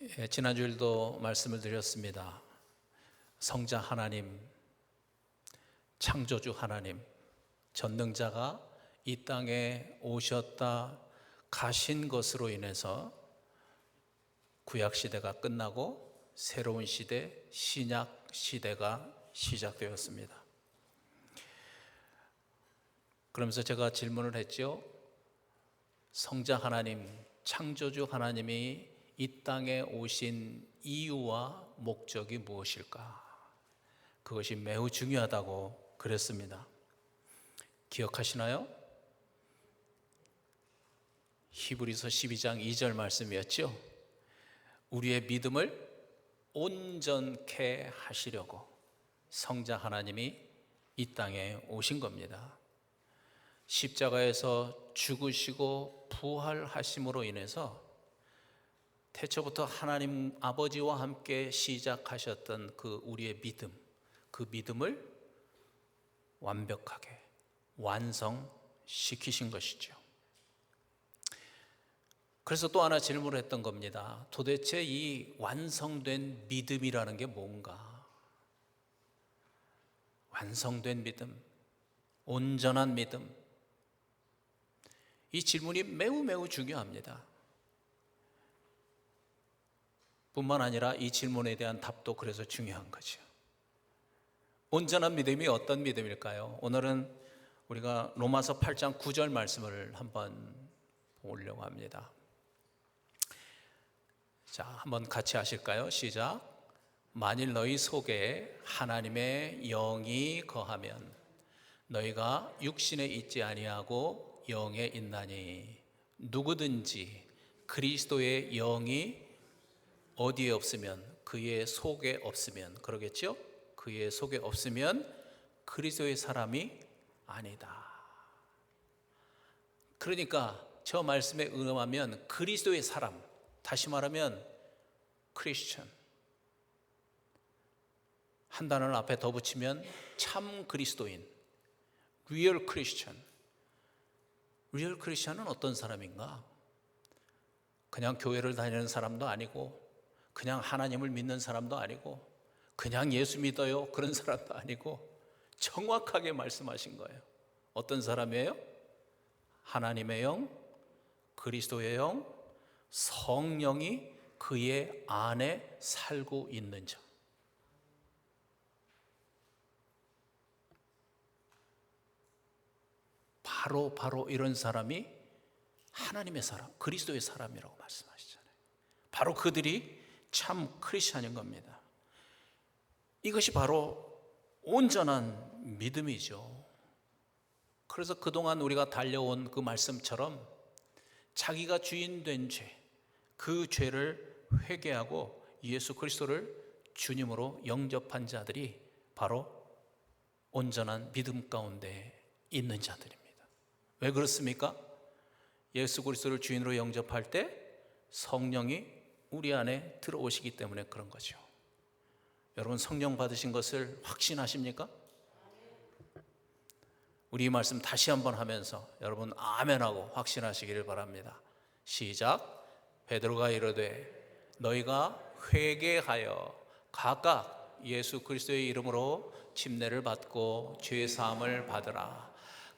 지난주일도 말씀을 드렸습니다. 성자 하나님, 창조주 하나님, 전능자가 이 땅에 오셨다 가신 것으로 인해서 구약시대가 끝나고 새로운 시대, 신약시대가 시작되었습니다. 그러면서 제가 질문을 했죠. 성자 하나님, 창조주 하나님이 이 땅에 오신 이유와 목적이 무엇일까? 그것이 매우 중요하다고 그랬습니다. 기억하시나요? 히브리서 12장 2절 말씀이었죠. 우리의 믿음을 온전케 하시려고 성자 하나님이 이 땅에 오신 겁니다. 십자가에서 죽으시고 부활하심으로 인해서 태초부터 하나님 아버지와 함께 시작하셨던 그 우리의 믿음, 그 믿음을 완벽하게 완성시키신 것이죠. 그래서 또 하나 질문을 했던 겁니다. 도대체 이 완성된 믿음이라는 게 뭔가? 완성된 믿음, 온전한 믿음, 이 질문이 매우 중요합니다. 뿐만 아니라 이 질문에 대한 답도 그래서 중요한 거죠. 온전한 믿음이 어떤 믿음일까요? 오늘은 우리가 로마서 8장 9절 말씀을 한번 보려고 합니다. 자, 한번 같이 하실까요? 시작. 만일 너희 속에 하나님의 영이 거하면 너희가 육신에 있지 아니하고 영에 있나니 누구든지 그리스도의 영이 어디에 없으면, 그의 속에 없으면, 그러겠죠? 그의 속에 없으면 그리스도의 사람이 아니다. 그러니까 저 말씀에 응하면 그리스도의 사람, 다시 말하면 크리스천, 한 단어를 앞에 더 붙이면 참 그리스도인, 리얼 크리스천. 리얼 크리스천은 어떤 사람인가? 그냥 교회를 다니는 사람도 아니고, 그냥 하나님을 믿는 사람도 아니고, 그냥 예수 믿어요 그런 사람도 아니고, 정확하게 말씀하신 거예요. 어떤 사람이에요? 하나님의 영, 그리스도의 영, 성령이 그의 안에 살고 있는 자. 바로 이런 사람이 하나님의 사람, 그리스도의 사람이라고 말씀하시잖아요. 바로 그들이 참 크리스찬인 겁니다. 이것이 바로 온전한 믿음이죠. 그래서 그동안 우리가 달려온 그 말씀처럼 자기가 주인 된 죄, 그 죄를 회개하고 예수 그리스도를 주님으로 영접한 자들이 바로 온전한 믿음 가운데 있는 자들입니다. 왜 그렇습니까? 예수 그리스도를 주인으로 영접할 때 성령이 우리 안에 들어오시기 때문에 그런 거죠. 여러분, 성령 받으신 것을 확신하십니까? 우리 이 말씀 다시 한번 하면서 여러분 아멘하고 확신하시기를 바랍니다. 시작. 베드로가 이르되 너희가 회개하여 각각 예수 그리스도의 이름으로 침례를 받고 죄 사함을 받으라.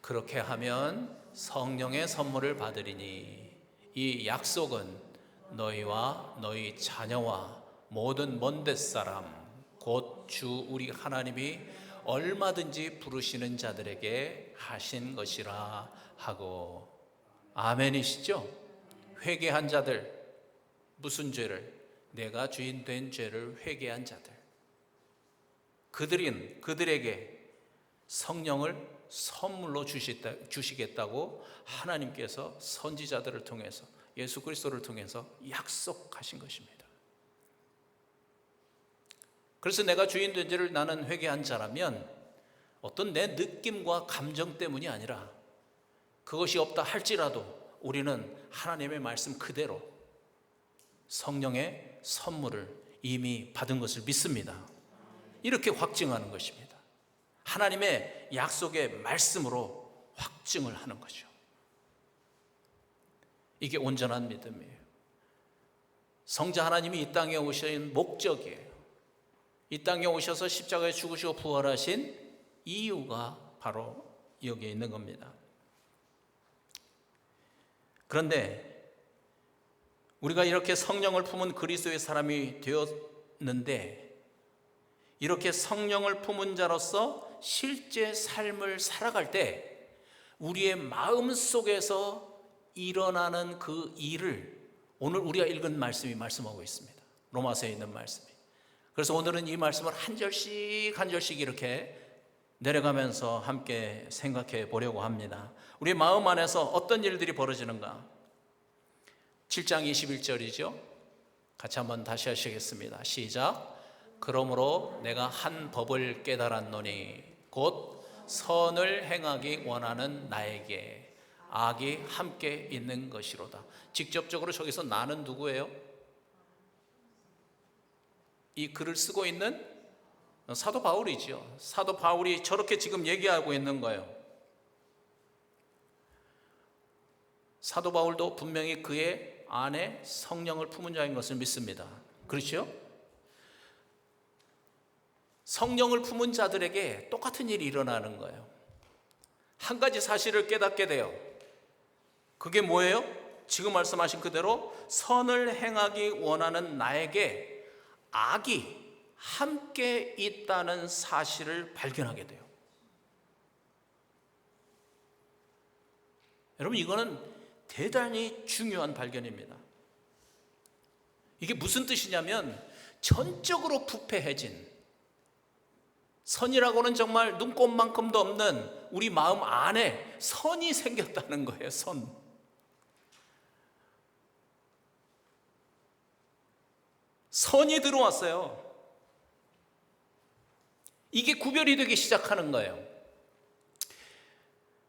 그렇게 하면 성령의 선물을 받으리니 이 약속은 너희와 너희 자녀와 모든 먼 데 사람 곧 주 우리 하나님이 얼마든지 부르시는 자들에게 하신 것이라 하고. 아멘이시죠? 회개한 자들, 무슨 죄를? 내가 주인 된 죄를 회개한 자들, 그들에게 성령을 선물로 주시겠다고 하나님께서 선지자들을 통해서, 예수 그리스도를 통해서 약속하신 것입니다. 그래서 내가 주인 된 죄를 나는 회개한 자라면 어떤 내 느낌과 감정 때문이 아니라, 그것이 없다 할지라도 우리는 하나님의 말씀 그대로 성령의 선물을 이미 받은 것을 믿습니다. 이렇게 확증하는 것입니다. 하나님의 약속의 말씀으로 확증을 하는 거죠. 이게 온전한 믿음이에요. 성자 하나님이 이 땅에 오신 목적이에요. 이 땅에 오셔서 십자가에 죽으시고 부활하신 이유가 바로 여기에 있는 겁니다. 그런데 우리가 이렇게 성령을 품은 그리스도의 사람이 되었는데, 이렇게 성령을 품은 자로서 실제 삶을 살아갈 때 우리의 마음 속에서 일어나는 그 일을 오늘 우리가 읽은 말씀이 말씀하고 있습니다. 로마서에 있는 말씀이. 그래서 오늘은 이 말씀을 한 절씩 한 절씩 이렇게 내려가면서 함께 생각해 보려고 합니다. 우리 마음 안에서 어떤 일들이 벌어지는가? 7장 21절이죠. 같이 한번 다시 하시겠습니다. 시작. 그러므로 내가 한 법을 깨달았노니 곧 선을 행하기 원하는 나에게 악이 함께 있는 것이로다. 직접적으로 저기서 나는 누구예요? 이 글을 쓰고 있는 사도 바울이죠. 사도 바울이 저렇게 지금 얘기하고 있는 거예요. 사도 바울도 분명히 그의 안에 성령을 품은 자인 것을 믿습니다. 그렇죠? 성령을 품은 자들에게 똑같은 일이 일어나는 거예요. 한 가지 사실을 깨닫게 돼요. 그게 뭐예요? 지금 말씀하신 그대로 선을 행하기 원하는 나에게 악이 함께 있다는 사실을 발견하게 돼요. 여러분, 이거는 대단히 중요한 발견입니다. 이게 무슨 뜻이냐면 전적으로 부패해진, 선이라고는 정말 눈꼽만큼도 없는 우리 마음 안에 선이 생겼다는 거예요. 선이 들어왔어요. 이게 구별이 되기 시작하는 거예요.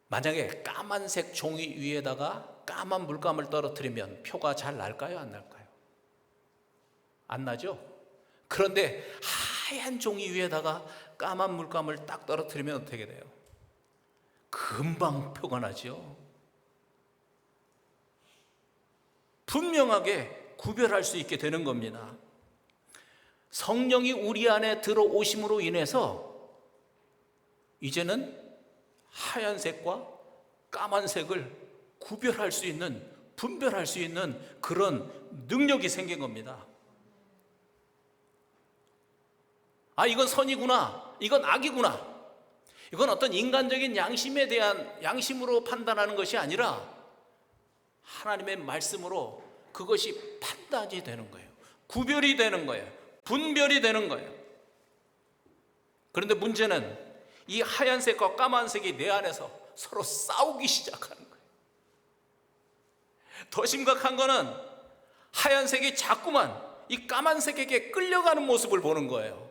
만약에 까만색 종이 위에다가 까만 물감을 떨어뜨리면 표가 잘 날까요? 안 날까요? 안 나죠? 그런데 하얀 종이 위에다가 까만 물감을 딱 떨어뜨리면 어떻게 돼요? 금방 표가 나죠. 분명하게 구별할 수 있게 되는 겁니다. 성령이 우리 안에 들어오심으로 인해서 이제는 하얀색과 까만색을 구별할 수 있는, 분별할 수 있는 그런 능력이 생긴 겁니다. 아, 이건 선이구나, 이건 악이구나. 이건 어떤 인간적인 양심에 대한 양심으로 판단하는 것이 아니라 하나님의 말씀으로 그것이 판단이 되는 거예요. 구별이 되는 거예요. 분별이 되는 거예요. 그런데 문제는 이 하얀색과 까만색이 내 안에서 서로 싸우기 시작하는 거예요. 더 심각한 거는 하얀색이 자꾸만 이 까만색에게 끌려가는 모습을 보는 거예요.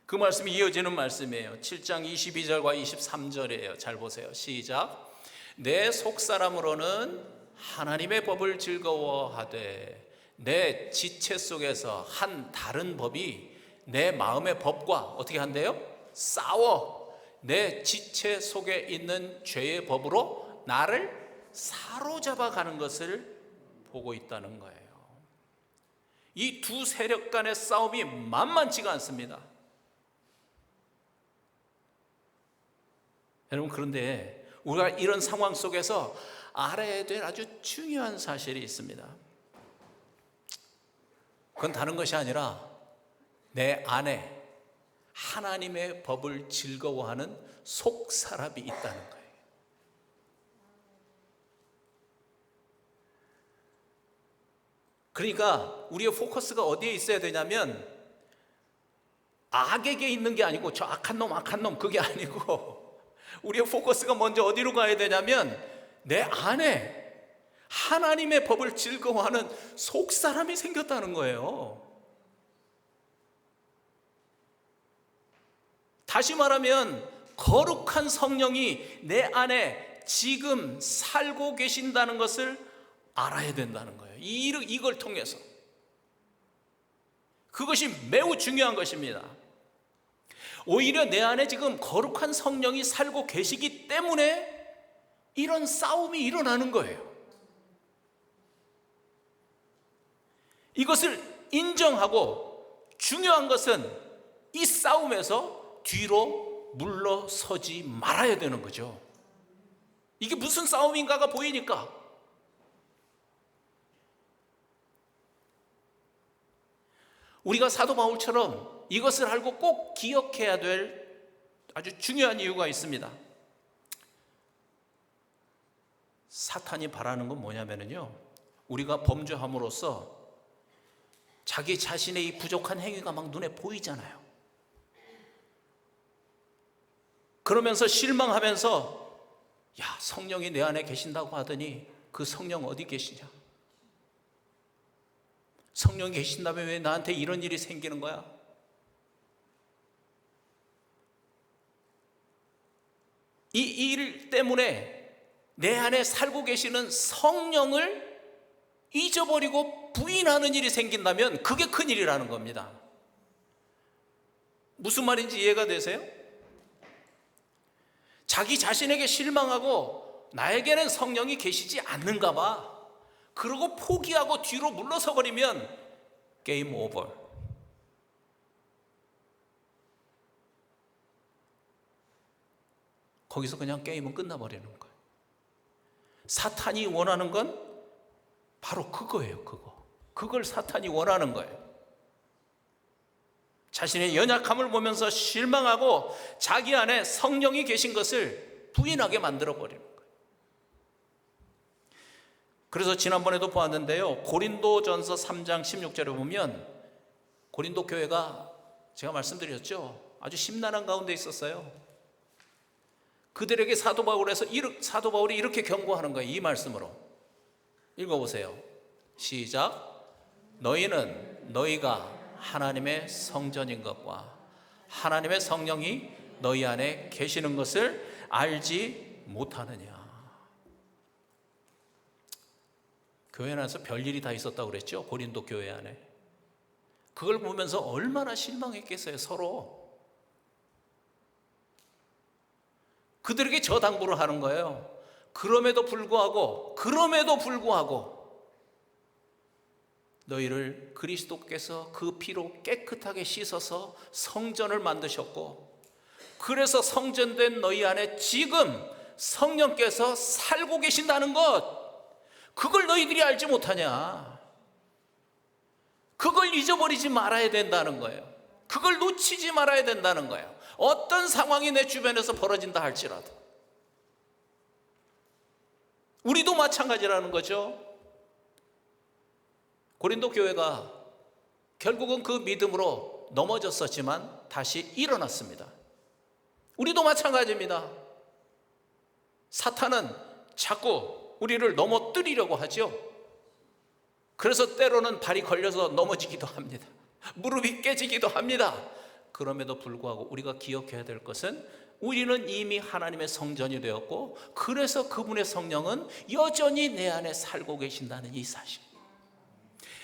그 말씀이 이어지는 말씀이에요. 7장 22절과 23절이에요. 잘 보세요. 시작. 내 속사람으로는 하나님의 법을 즐거워하되 내 지체 속에서 한 다른 법이 내 마음의 법과 어떻게 한대요? 싸워 내 지체 속에 있는 죄의 법으로 나를 사로잡아 가는 것을 보고 있다는 거예요. 이 두 세력 간의 싸움이 만만치가 않습니다. 여러분, 그런데 우리가 이런 상황 속에서 알아야 될 아주 중요한 사실이 있습니다. 그건 다른 것이 아니라 내 안에 하나님의 법을 즐거워하는 속사람이 있다는 거예요. 그러니까 우리의 포커스가 어디에 있어야 되냐면 악에게 있는 게 아니고 저 악한 놈 그게 아니고 우리의 포커스가 먼저 어디로 가야 되냐면 내 안에 하나님의 법을 즐거워하는 속사람이 생겼다는 거예요. 다시 말하면 거룩한 성령이 내 안에 지금 살고 계신다는 것을 알아야 된다는 거예요. 이걸 통해서. 그것이 매우 중요한 것입니다. 오히려 내 안에 지금 거룩한 성령이 살고 계시기 때문에 이런 싸움이 일어나는 거예요. 이것을 인정하고 중요한 것은 이 싸움에서 뒤로 물러서지 말아야 되는 거죠. 이게 무슨 싸움인가가 보이니까. 우리가 사도 바울처럼 이것을 알고 꼭 기억해야 될 아주 중요한 이유가 있습니다. 사탄이 바라는 건 뭐냐면요, 우리가 범죄함으로써 자기 자신의 이 부족한 행위가 막 눈에 보이잖아요. 그러면서 실망하면서 야, 성령이 내 안에 계신다고 하더니 그 성령 어디 계시냐? 성령이 계신다면 왜 나한테 이런 일이 생기는 거야? 이 일 때문에 내 안에 살고 계시는 성령을 잊어버리고 부인하는 일이 생긴다면 그게 큰일이라는 겁니다. 무슨 말인지 이해가 되세요? 자기 자신에게 실망하고 나에게는 성령이 계시지 않는가 봐, 그러고 포기하고 뒤로 물러서 버리면 게임 오버. 거기서 그냥 게임은 끝나버리는 거예요. 사탄이 원하는 건 바로 그거예요. 그걸 사탄이 원하는 거예요. 자신의 연약함을 보면서 실망하고 자기 안에 성령이 계신 것을 부인하게 만들어버리는 거예요. 그래서 지난번에도 보았는데요, 고린도전서 3장 16절에 보면 고린도 교회가 제가 말씀드렸죠, 아주 심란한 가운데 있었어요. 그들에게 사도 바울이 이렇게 경고하는 거예요. 이 말씀으로 읽어보세요. 시작. 너희는 너희가 하나님의 성전인 것과 하나님의 성령이 너희 안에 계시는 것을 알지 못하느냐. 교회 안에서 별일이 다 있었다고 그랬죠, 고린도 교회 안에. 그걸 보면서 얼마나 실망했겠어요, 서로. 그들에게 저당부를 하는 거예요. 그럼에도 불구하고 너희를 그리스도께서 그 피로 깨끗하게 씻어서 성전을 만드셨고, 그래서 성전된 너희 안에 지금 성령께서 살고 계신다는 것, 그걸 너희들이 알지 못하냐. 그걸 잊어버리지 말아야 된다는 거예요. 그걸 놓치지 말아야 된다는 거예요. 어떤 상황이 내 주변에서 벌어진다 할지라도. 우리도 마찬가지라는 거죠. 고린도 교회가 결국은 그 믿음으로 넘어졌었지만 다시 일어났습니다. 우리도 마찬가지입니다. 사탄은 자꾸 우리를 넘어뜨리려고 하죠. 그래서 때로는 발이 걸려서 넘어지기도 합니다. 무릎이 깨지기도 합니다. 그럼에도 불구하고 우리가 기억해야 될 것은 우리는 이미 하나님의 성전이 되었고, 그래서 그분의 성령은 여전히 내 안에 살고 계신다는 이 사실,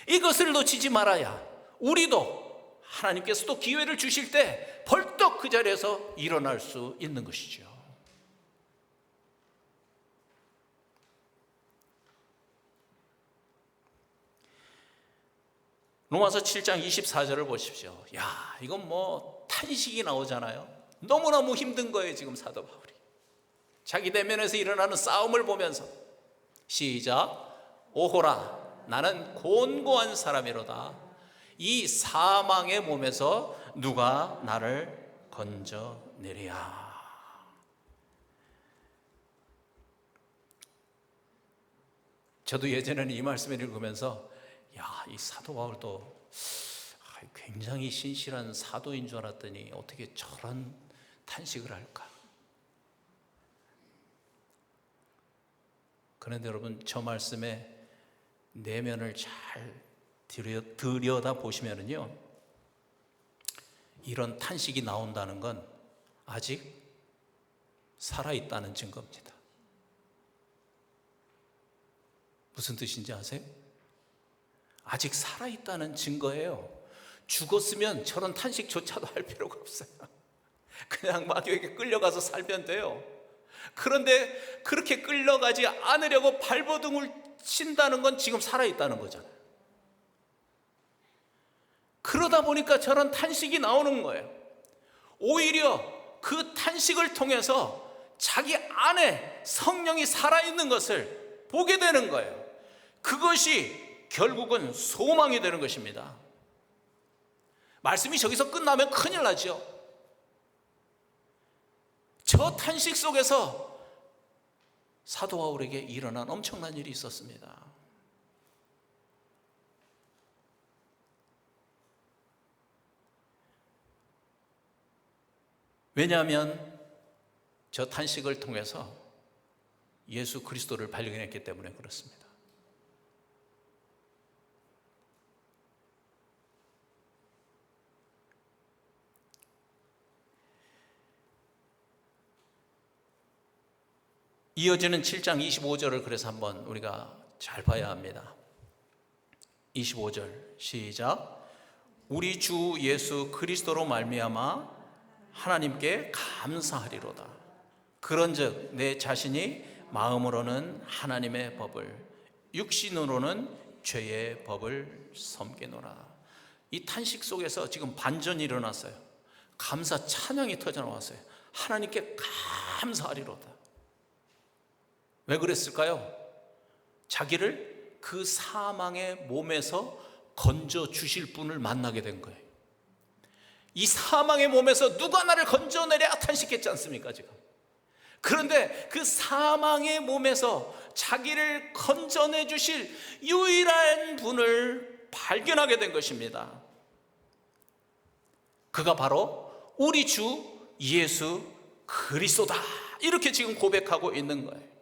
이것을 놓치지 말아야 우리도 하나님께서 또 기회를 주실 때 벌떡 그 자리에서 일어날 수 있는 것이죠. 로마서 7장 24절을 보십시오. 야, 이건 뭐 탄식이 나오잖아요. 너무너무 힘든 거예요, 지금 사도 바울이. 자기 내면에서 일어나는 싸움을 보면서. 시작. 오호라, 나는 곤고한 사람이로다. 이 사망의 몸에서 누가 나를 건져내랴. 저도 예전에는 이 말씀을 읽으면서 야, 이 사도 바울도 굉장히 신실한 사도인 줄 알았더니 어떻게 저런 탄식을 할까? 그런데 여러분, 저 말씀에 내면을 잘 들여다 보시면은요, 이런 탄식이 나온다는 건 아직 살아있다는 증거입니다. 무슨 뜻인지 아세요? 아직 살아있다는 증거예요. 죽었으면 저런 탄식조차도 할 필요가 없어요. 그냥 마귀에게 끌려가서 살면 돼요. 그런데 그렇게 끌려가지 않으려고 발버둥을 친다는 건 지금 살아있다는 거잖아요. 그러다 보니까 저런 탄식이 나오는 거예요. 오히려 그 탄식을 통해서 자기 안에 성령이 살아있는 것을 보게 되는 거예요. 그것이 결국은 소망이 되는 것입니다. 말씀이 저기서 끝나면 큰일 나죠. 저 탄식 속에서 사도 바울에게 일어난 엄청난 일이 있었습니다. 왜냐하면 저 탄식을 통해서 예수 그리스도를 발견했기 때문에 그렇습니다. 이어지는 7장 25절을 그래서 한번 우리가 잘 봐야 합니다. 25절 시작. 우리 주 예수 그리스도로 말미암아 하나님께 감사하리로다. 그런즉 내 자신이 마음으로는 하나님의 법을, 육신으로는 죄의 법을 섬기노라. 이 탄식 속에서 지금 반전이 일어났어요. 감사 찬양이 터져 나왔어요. 하나님께 감사하리로다. 왜 그랬을까요? 자기를 그 사망의 몸에서 건져 주실 분을 만나게 된 거예요. 이 사망의 몸에서 누가 나를 건져내랴 탄식했지 않습니까 지금? 그런데 그 사망의 몸에서 자기를 건져내 주실 유일한 분을 발견하게 된 것입니다. 그가 바로 우리 주 예수 그리스도다. 이렇게 지금 고백하고 있는 거예요.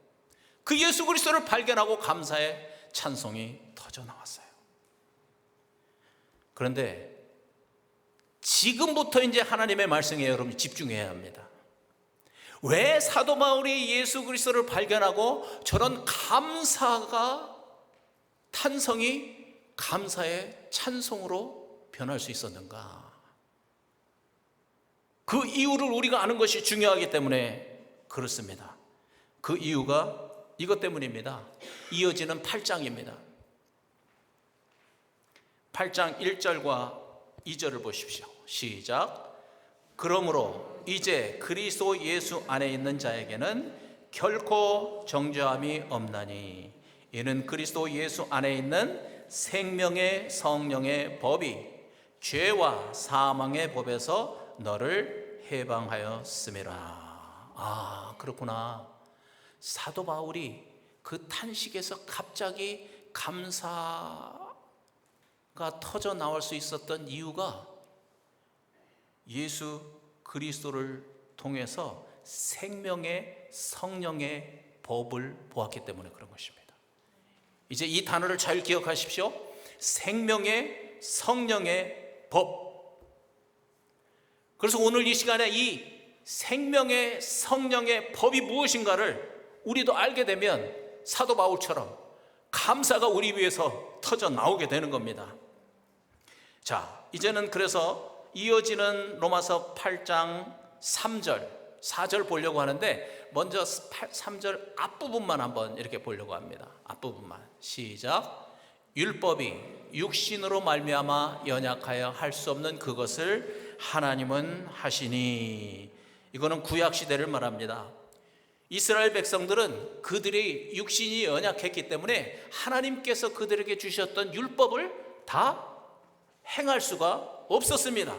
그 예수 그리스도를 발견하고 감사의 찬송이 터져 나왔어요. 그런데 지금부터 이제 하나님의 말씀에 여러분 집중해야 합니다. 왜 사도 바울이 예수 그리스도를 발견하고 저런 감사가 탄성이 감사의 찬송으로 변할 수 있었는가? 그 이유를 우리가 아는 것이 중요하기 때문에 그렇습니다. 그 이유가 이것 때문입니다. 이어지는 8장입니다. 8장 1절과 2절을 보십시오. 시작. 그러므로 이제 그리스도 예수 안에 있는 자에게는 결코 정죄함이 없나니 이는 그리스도 예수 안에 있는 생명의 성령의 법이 죄와 사망의 법에서 너를 해방하였음이라. 아, 그렇구나. 사도 바울이 그 탄식에서 갑자기 감사가 터져 나올 수 있었던 이유가 예수 그리스도를 통해서 생명의 성령의 법을 보았기 때문에 그런 것입니다. 이제 이 단어를 잘 기억하십시오. 생명의 성령의 법. 그래서 오늘 이 시간에 이 생명의 성령의 법이 무엇인가를 우리도 알게 되면 사도 바울처럼 감사가 우리 위해서 터져 나오게 되는 겁니다. 자, 이제는 그래서 이어지는 로마서 8장 3절, 4절 보려고 하는데 먼저 3절 앞부분만 한번 이렇게 보려고 합니다. 앞부분만. 시작. 율법이 육신으로 말미암아 연약하여 할 수 없는 그것을 하나님은 하시니. 이거는 구약 시대를 말합니다. 이스라엘 백성들은 그들의 육신이 연약했기 때문에 하나님께서 그들에게 주셨던 율법을 다 행할 수가 없었습니다.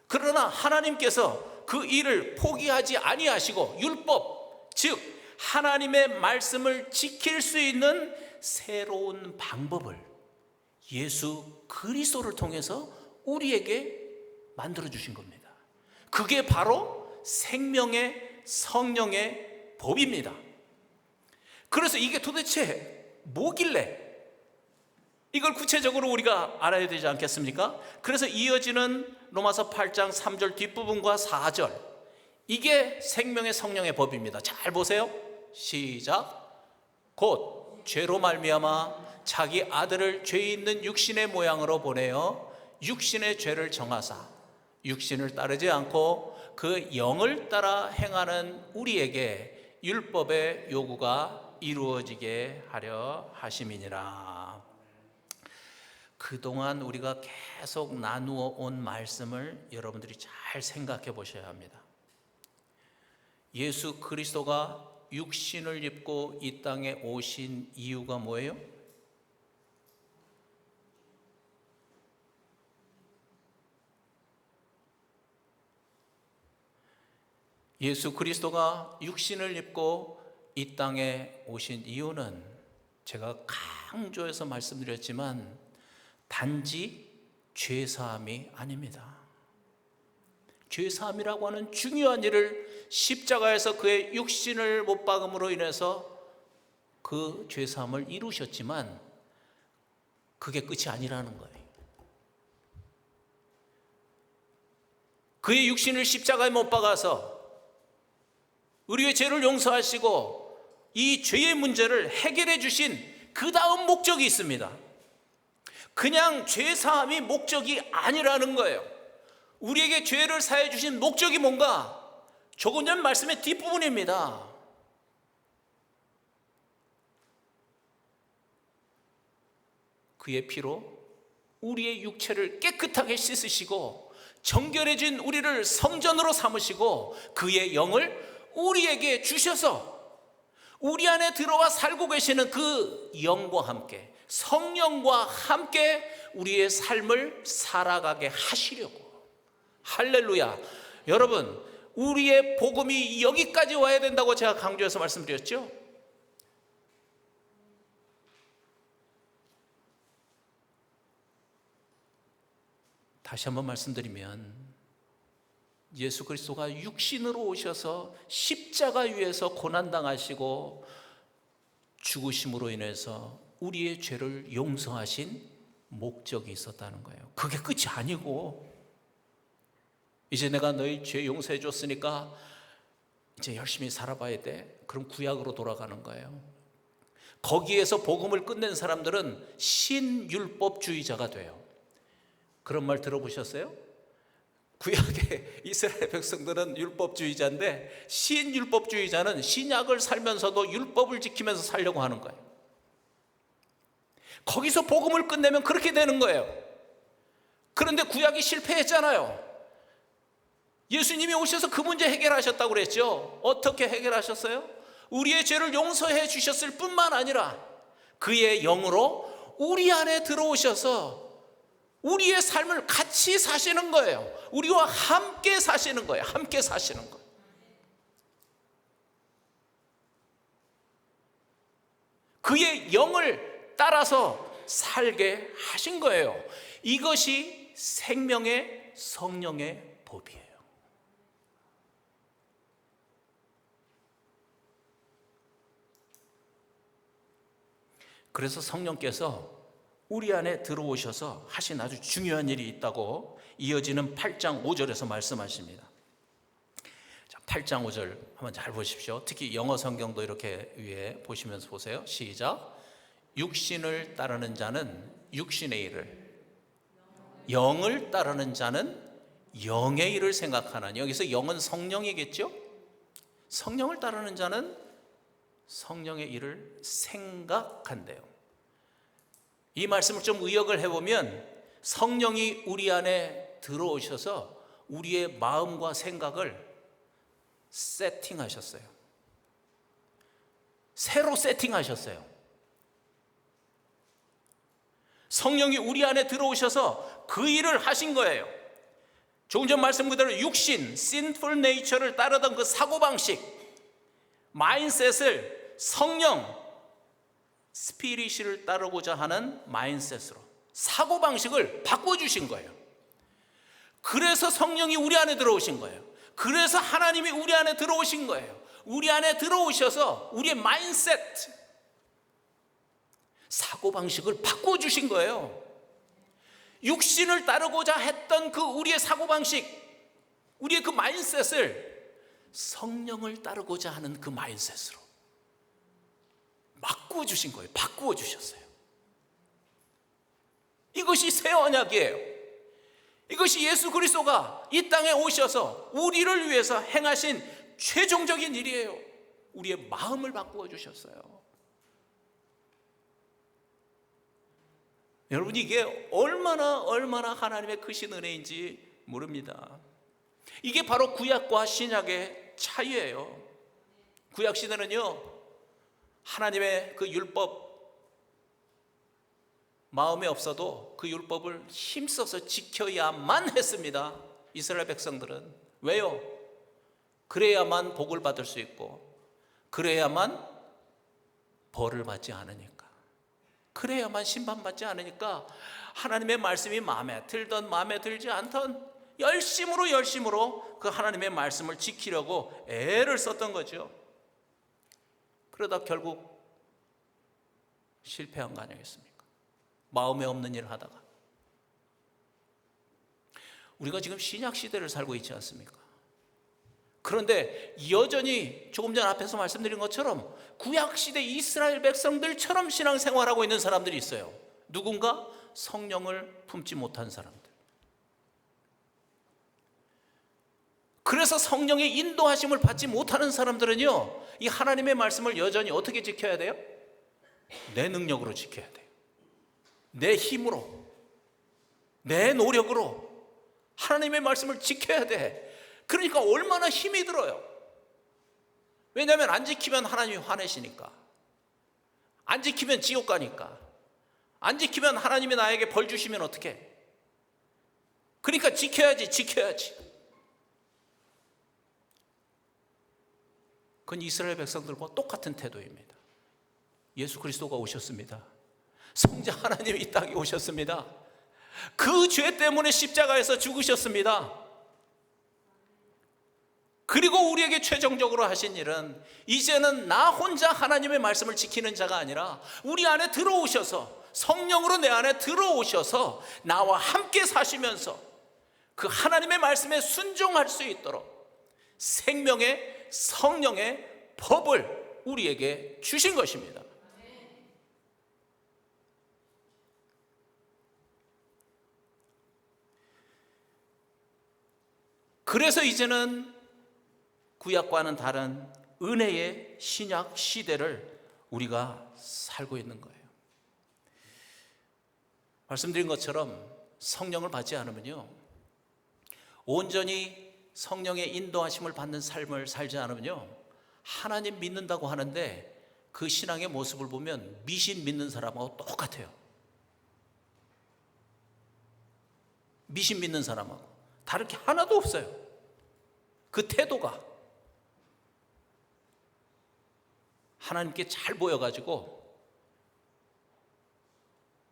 그러나 하나님께서 그 일을 포기하지 아니하시고 율법, 즉 하나님의 말씀을 지킬 수 있는 새로운 방법을 예수 그리스도를 통해서 우리에게 만들어 주신 겁니다. 그게 바로 생명의 성령의 법입니다. 그래서 이게 도대체 뭐길래 이걸 구체적으로 우리가 알아야 되지 않겠습니까? 그래서 이어지는 로마서 8장 3절 뒷부분과 4절, 이게 생명의 성령의 법입니다. 잘 보세요. 시작. 곧 죄로 말미암아 자기 아들을 죄 있는 육신의 모양으로 보내어 육신의 죄를 정하사 육신을 따르지 않고 그 영을 따라 행하는 우리에게 율법의 요구가 이루어지게 하려 하심이니라. 그동안 우리가 계속 나누어 온 말씀을 여러분들이 잘 생각해 보셔야 합니다. 예수 그리스도가 육신을 입고 이 땅에 오신 이유가 뭐예요? 예수 그리스도가 육신을 입고 이 땅에 오신 이유는 제가 강조해서 말씀드렸지만 단지 죄사함이 아닙니다. 죄사함이라고 하는 중요한 일을 십자가에서 그의 육신을 못 박음으로 인해서 그 죄사함을 이루셨지만 그게 끝이 아니라는 거예요. 그의 육신을 십자가에 못 박아서 우리의 죄를 용서하시고 이 죄의 문제를 해결해 주신 그 다음 목적이 있습니다. 그냥 죄사함이 목적이 아니라는 거예요. 우리에게 죄를 사해 주신 목적이 뭔가? 조금 전 말씀의 뒷부분입니다. 그의 피로 우리의 육체를 깨끗하게 씻으시고 정결해진 우리를 성전으로 삼으시고 그의 영을 우리에게 주셔서 우리 안에 들어와 살고 계시는 그 영과 함께 성령과 함께 우리의 삶을 살아가게 하시려고. 할렐루야. 여러분, 우리의 복음이 여기까지 와야 된다고 제가 강조해서 말씀드렸죠. 다시 한번 말씀드리면 예수 그리스도가 육신으로 오셔서 십자가 위에서 고난당하시고 죽으심으로 인해서 우리의 죄를 용서하신 목적이 있었다는 거예요. 그게 끝이 아니고 이제 내가 너희 죄 용서해 줬으니까 이제 열심히 살아봐야 돼. 그럼 구약으로 돌아가는 거예요. 거기에서 복음을 끝낸 사람들은 신율법주의자가 돼요. 그런 말 들어보셨어요? 구약의 이스라엘 백성들은 율법주의자인데 신율법주의자는 신약을 살면서도 율법을 지키면서 살려고 하는 거예요. 거기서 복음을 끝내면 그렇게 되는 거예요. 그런데 구약이 실패했잖아요. 예수님이 오셔서 그 문제 해결하셨다고 그랬죠. 어떻게 해결하셨어요? 우리의 죄를 용서해 주셨을 뿐만 아니라 그의 영으로 우리 안에 들어오셔서 우리의 삶을 같이 사시는 거예요. 우리와 함께 사시는 거예요. 함께 사시는 거예요. 그의 영을 따라서 살게 하신 거예요. 이것이 생명의 성령의 법이에요. 그래서 성령께서 우리 안에 들어오셔서 하신 아주 중요한 일이 있다고 이어지는 8장 5절에서 말씀하십니다. 자, 8장 5절 한번 잘 보십시오. 특히 영어 성경도 이렇게 위에 보시면서 보세요. 시작. 육신을 따르는 자는 육신의 일을, 영을 따르는 자는 영의 일을 생각하나니. 여기서 영은 성령이겠죠? 성령을 따르는 자는 성령의 일을 생각한대요. 이 말씀을 좀 의역을 해보면 성령이 우리 안에 들어오셔서 우리의 마음과 생각을 세팅하셨어요. 새로 세팅하셨어요. 성령이 우리 안에 들어오셔서 그 일을 하신 거예요. 조금 전 말씀 그대로 육신, sinful nature를 따르던 그 사고방식, 마인셋을 성령, 스피릿을 따르고자 하는 마인셋으로 사고방식을 바꿔주신 거예요. 그래서 성령이 우리 안에 들어오신 거예요. 그래서 하나님이 우리 안에 들어오신 거예요. 우리 안에 들어오셔서 우리의 마인셋, 사고방식을 바꿔주신 거예요. 육신을 따르고자 했던 그 우리의 사고방식, 우리의 그 마인셋을 성령을 따르고자 하는 그 마인셋으로 바꾸어 주신 거예요. 바꾸어 주셨어요. 이것이 새 언약이에요. 이것이 예수 그리스도가 이 땅에 오셔서 우리를 위해서 행하신 최종적인 일이에요. 우리의 마음을 바꾸어 주셨어요. 여러분, 이게 얼마나 하나님의 크신 은혜인지 모릅니다. 이게 바로 구약과 신약의 차이예요. 구약 시대는요, 하나님의 그 율법 마음에 없어도 그 율법을 힘써서 지켜야만 했습니다. 이스라엘 백성들은. 왜요? 그래야만 복을 받을 수 있고, 그래야만 벌을 받지 않으니까, 그래야만 심판받지 않으니까 하나님의 말씀이 마음에 들던 마음에 들지 않던 열심으로 그 하나님의 말씀을 지키려고 애를 썼던 거죠. 그러다 결국 실패한 거 아니겠습니까? 마음에 없는 일을 하다가. 우리가 지금 신약 시대를 살고 있지 않습니까? 그런데 여전히 조금 전 앞에서 말씀드린 것처럼 구약 시대 이스라엘 백성들처럼 신앙생활하고 있는 사람들이 있어요. 누군가? 성령을 품지 못한 사람들. 그래서 성령의 인도하심을 받지 못하는 사람들은요, 이 하나님의 말씀을 여전히 어떻게 지켜야 돼요? 내 능력으로 지켜야 돼요. 내 힘으로, 내 노력으로 하나님의 말씀을 지켜야 돼. 그러니까 얼마나 힘이 들어요. 왜냐하면 안 지키면 하나님이 화내시니까, 안 지키면 지옥 가니까, 안 지키면 하나님이 나에게 벌 주시면 어떡해. 그러니까 지켜야지. 그건 이스라엘 백성들과 똑같은 태도입니다. 예수 그리스도가 오셨습니다. 성자 하나님이 이 땅에 오셨습니다. 그 죄 때문에 십자가에서 죽으셨습니다. 그리고 우리에게 최종적으로 하신 일은 이제는 나 혼자 하나님의 말씀을 지키는 자가 아니라 우리 안에 들어오셔서, 성령으로 내 안에 들어오셔서 나와 함께 사시면서 그 하나님의 말씀에 순종할 수 있도록 생명의 성령의 법을 우리에게 주신 것입니다. 그래서 이제는 구약과는 다른 은혜의 신약 시대를 우리가 살고 있는 거예요. 말씀드린 것처럼 성령을 받지 않으면요, 온전히 성령의 인도하심을 받는 삶을 살지 않으면요, 하나님 믿는다고 하는데 그 신앙의 모습을 보면 미신 믿는 사람하고 똑같아요. 미신 믿는 사람하고 다를 게 하나도 없어요. 그 태도가 하나님께 잘 보여가지고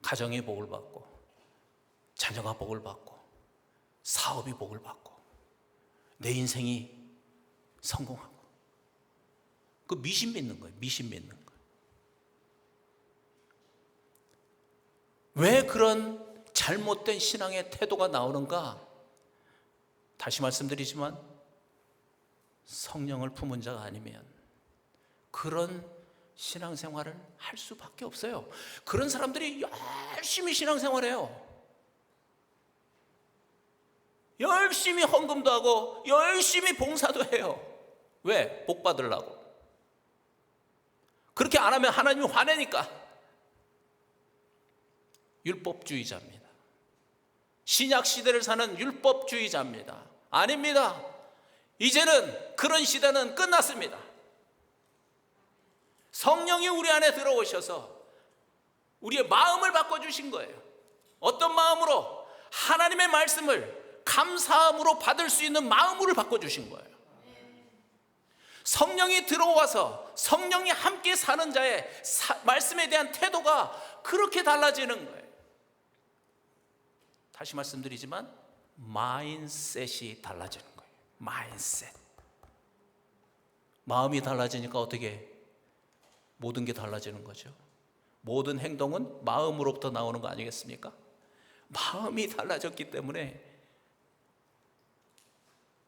가정이 복을 받고, 자녀가 복을 받고, 사업이 복을 받고, 내 인생이 성공하고. 그 미신 믿는 거예요. 미신 믿는 거예요. 왜 그런 잘못된 신앙의 태도가 나오는가? 다시 말씀드리지만 성령을 품은 자가 아니면 그런 신앙생활을 할 수밖에 없어요. 그런 사람들이 열심히 신앙생활해요. 열심히 헌금도 하고 열심히 봉사도 해요. 왜? 복 받으려고. 그렇게 안 하면 하나님이 화내니까. 율법주의자입니다. 신약 시대를 사는 율법주의자입니다. 아닙니다. 이제는 그런 시대는 끝났습니다. 성령이 우리 안에 들어오셔서 우리의 마음을 바꿔주신 거예요. 어떤 마음으로? 하나님의 말씀을 감사함으로 받을 수 있는 마음으로 바꿔주신 거예요. 성령이 들어와서 성령이 함께 사는 자의 말씀에 대한 태도가 그렇게 달라지는 거예요. 다시 말씀드리지만 마인셋이 달라지는 거예요. 마인셋. 마음이 달라지니까 어떻게 모든 게 달라지는 거죠. 모든 행동은 마음으로부터 나오는 거 아니겠습니까? 마음이 달라졌기 때문에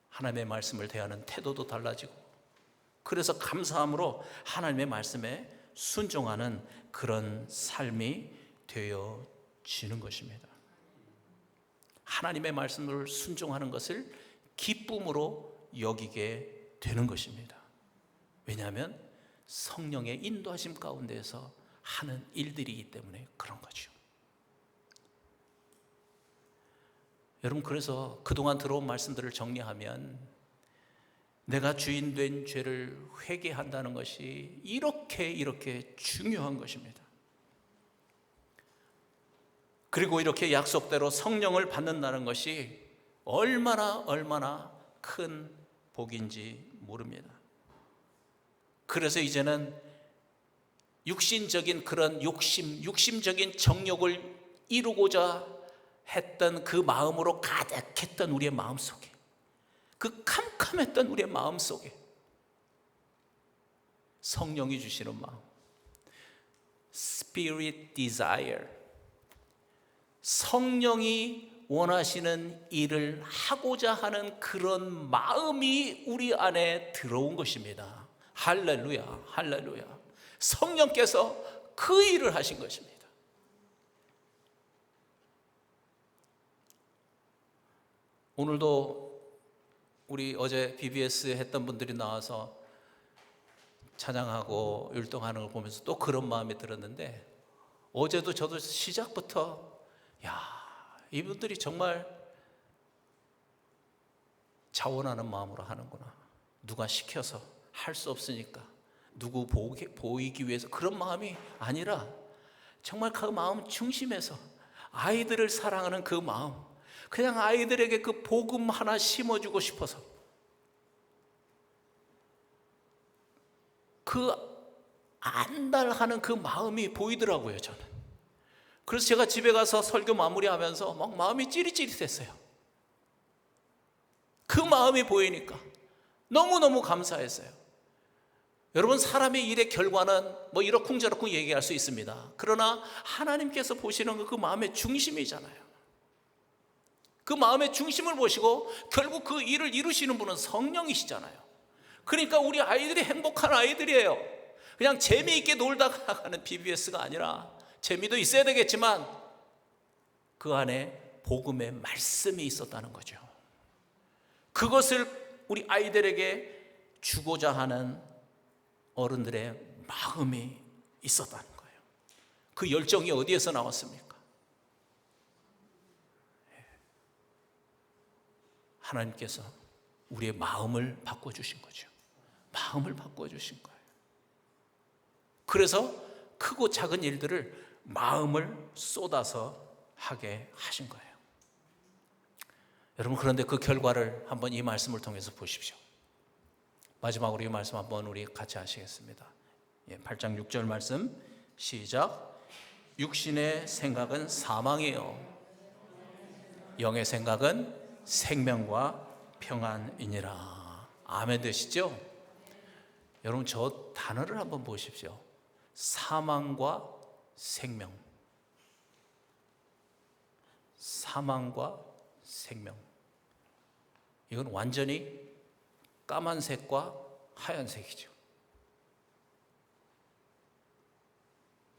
하나님의 말씀을 대하는 태도도 달라지고, 그래서 감사함으로 하나님의 말씀에 순종하는 그런 삶이 되어지는 것입니다. 하나님의 말씀을 순종하는 것을 기쁨으로 여기게 되는 것입니다. 왜냐하면 성령의 인도하심 가운데서 하는 일들이기 때문에 그런 거죠. 여러분, 그래서 그동안 들어온 말씀들을 정리하면 내가 주인 된 죄를 회개한다는 것이 이렇게 중요한 것입니다. 그리고 이렇게 약속대로 성령을 받는다는 것이 얼마나 큰 복인지 모릅니다. 그래서 이제는 육신적인 그런 육심적인 정욕을 이루고자 했던 그 마음으로 가득했던 우리의 마음속에, 그 캄캄했던 우리의 마음속에 성령이 주시는 마음, Spirit Desire, 성령이 원하시는 일을 하고자 하는 그런 마음이 우리 안에 들어온 것입니다. 할렐루야, 할렐루야. 성령께서 그 일을 하신 것입니다. 오늘도 우리 어제 BBS 했던 분들이 나와서 찬양하고 율동하는 걸 보면서 또 그런 마음이 들었는데, 어제도 저도 시작부터 이분들이 정말 자원하는 마음으로 하는구나. 누가 시켜서 할 수 없으니까, 누구 보이기 위해서, 그런 마음이 아니라 정말 그 마음 중심에서 아이들을 사랑하는 그 마음, 그냥 아이들에게 그 복음 하나 심어주고 싶어서 그 안달하는 그 마음이 보이더라고요, 저는. 그래서 제가 집에 가서 설교 마무리하면서 막 마음이 찌릿찌릿했어요. 그 마음이 보이니까 너무너무 감사했어요. 여러분, 사람의 일의 결과는 뭐 이러쿵저러쿵 얘기할 수 있습니다. 그러나 하나님께서 보시는 그 마음의 중심이잖아요. 그 마음의 중심을 보시고 결국 그 일을 이루시는 분은 성령이시잖아요. 그러니까 우리 아이들이 행복한 아이들이에요. 그냥 재미있게 놀다가 가는 BBS가 아니라, 재미도 있어야 되겠지만 그 안에 복음의 말씀이 있었다는 거죠. 그것을 우리 아이들에게 주고자 하는 어른들의 마음이 있었다는 거예요. 그 열정이 어디에서 나왔습니까? 하나님께서 우리의 마음을 바꿔주신 거죠. 마음을 바꿔주신 거예요. 그래서 크고 작은 일들을 마음을 쏟아서 하게 하신 거예요. 여러분, 그런데 그 결과를 한번 이 말씀을 통해서 보십시오. 마지막으로 이 말씀 한번 우리 같이 하시겠습니다. 8장 6절 말씀 시작. 육신의 생각은 사망이요, 영의 생각은 생명과 평안이니라. 아멘 되시죠? 여러분, 저 단어를 한번 보십시오. 사망과 생명. 사망과 생명. 이건 완전히 까만색과 하얀색이죠.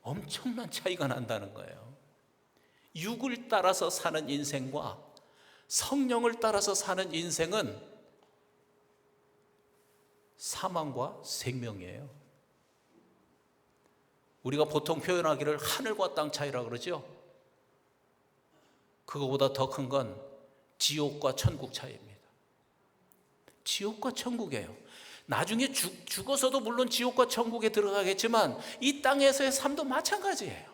엄청난 차이가 난다는 거예요. 육을 따라서 사는 인생과 성령을 따라서 사는 인생은 사망과 생명이에요. 우리가 보통 표현하기를 하늘과 땅 차이라고 그러죠. 그거보다 더 큰 건 지옥과 천국 차이입니다. 지옥과 천국이에요. 나중에 죽어서도 물론 지옥과 천국에 들어가겠지만 이 땅에서의 삶도 마찬가지예요.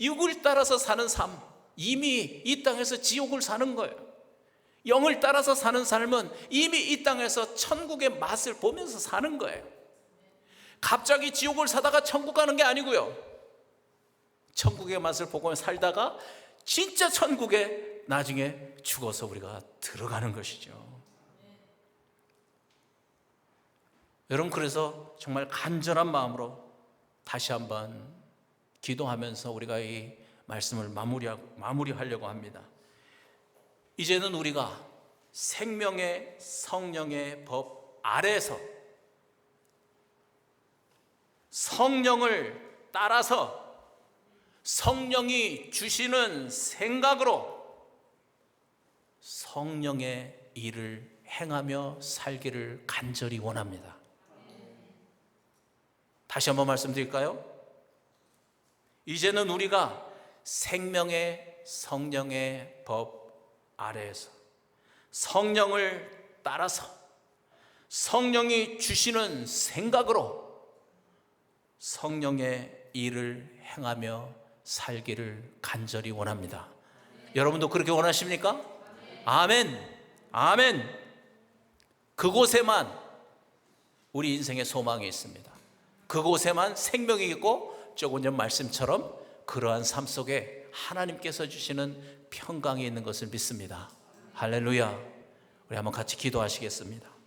육을 따라서 사는 삶, 이미 이 땅에서 지옥을 사는 거예요. 영을 따라서 사는 삶은 이미 이 땅에서 천국의 맛을 보면서 사는 거예요. 갑자기 지옥을 사다가 천국 가는 게 아니고요, 천국의 맛을 보고 살다가 진짜 천국에 나중에 죽어서 우리가 들어가는 것이죠. 여러분, 그래서 정말 간절한 마음으로 다시 한번 기도하면서 우리가 이 말씀을 마무리하려고 합니다. 이제는 우리가 생명의 성령의 법 아래에서 성령을 따라서 성령이 주시는 생각으로 성령의 일을 행하며 살기를 간절히 원합니다. 다시 한번 말씀드릴까요? 이제는 우리가 생명의 성령의 법 아래에서 성령을 따라서 성령이 주시는 생각으로 성령의 일을 행하며 살기를 간절히 원합니다. 여러분도 그렇게 원하십니까? 아멘. 아멘. 그곳에만 우리 인생의 소망이 있습니다. 그곳에만 생명이 있고 조금 전 말씀처럼 그러한 삶 속에 하나님께서 주시는 평강이 있는 것을 믿습니다. 할렐루야. 우리 한번 같이 기도하시겠습니다.